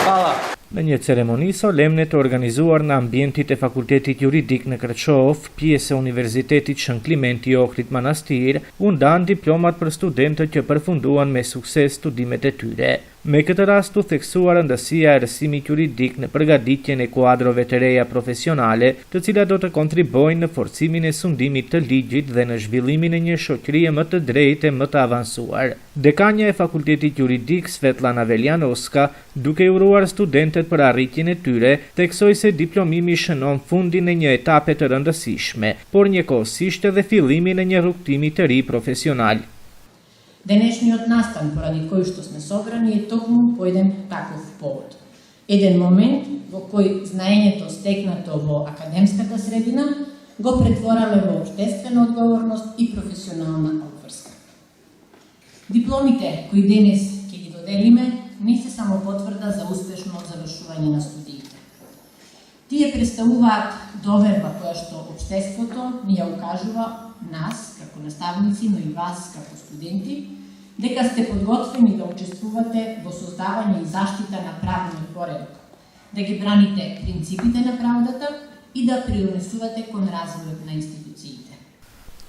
Hvala. Në një ceremoni solemne të organizuar në ambientit e Fakultetit Juridik në Kërçov, pjesë e Universitetit Shën Klimenti Ohrid Manastir, u ndan diplomat për studentët që përfunduan me sukses studimet e tyre. Me këtë rast u theksuar rëndësia e arsimit juridik në përgatitjen e kuadrove të reja profesionale, të cilat do të kontribojnë në forcimin e sundimit të ligjit dhe në zhvillimin e një shoqërie më të drejtë e më të avancuar. Dekania e Fakultetit Juridik Svetlana Veljanovska, duke uruar studentët për arritjen e tyre, theksoi se diplomimi shënon fundin e një etape të rëndësishme, por njëkohësisht edhe fillimin e një rrugtimi të ri profesional. Денешниот настан поради кој што сме собрани е токму по еден таков повод. Еден момент во кој знаењето стекнато во академската средина го претвораме во општествена одговорност и професионална обврска. Дипломите кои денес ќе ги доделиме не се само потврда за успешно завршување на студиите. Тие представуваат доверба која што општеството ни ја укажува нас, како наставници, но и вас, како студенти, дека сте подготвени да учествувате во создавање и заштита на правниот поредок, да ги браните принципите на правдата и да придонесувате кон развојот на институциите.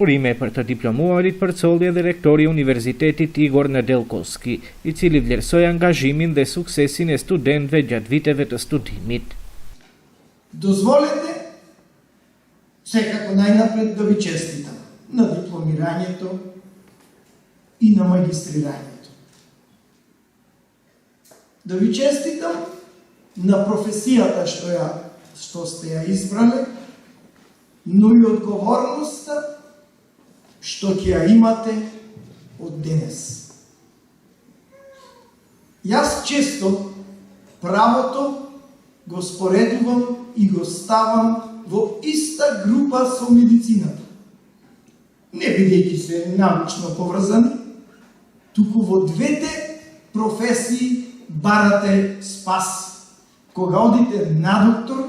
Urime për të diplomuarit përcolli edhe rektori i Universitetit Igor Nedelkovski, i cili vlerësoi angazhimin dhe suksesin e studentëve gjatë viteve të studimit. Дозволете секако најнапред да ви честитам на дипломирањето и на магистрирањето. Да ви честитам на професијата што сте ја избрале, но и одговорноста што ќе ја имате од денес. Јас често правото го споредувам и го ставам во иста група со медицината. Не бидејќи се научно поврзани, туку во двете професии барате спас. Кога одите на доктор,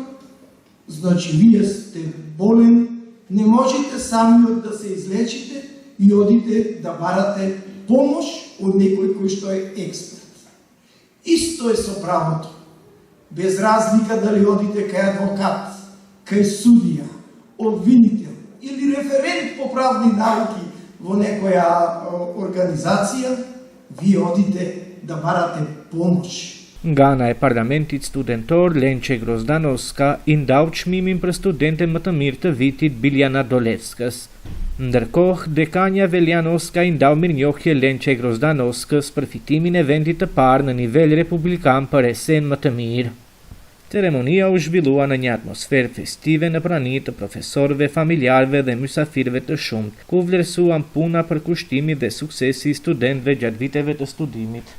значи вие сте болен, не можете самиот да се излечите и одите да барате помош од некој кој што е експерт. Исто е со правото. Без разлика дали одите кај адвокат, кај судија, обвинител или референт по правни науки во некоја организација, вие одите да барате помош. Nga ana e parlamentit studentor, Lençe Grozdanovska i ndau çmimin për studenten më të mirë të vitit Biljana Dolevskës. Ndërkohë, dekania Veljanovska i ndau mirënjohje Lençe Grozdanovskës për fitimin e vendit të parë në nivel republikan për esen më të mirë. Ceremonia u zhvillua në një atmosferë festive në prani të profesorëve, familjarëve dhe mysafirëve të shumtë, ku vlerësuan puna për kushtimin dhe suksesi i studentëve gjatë viteve të studimit.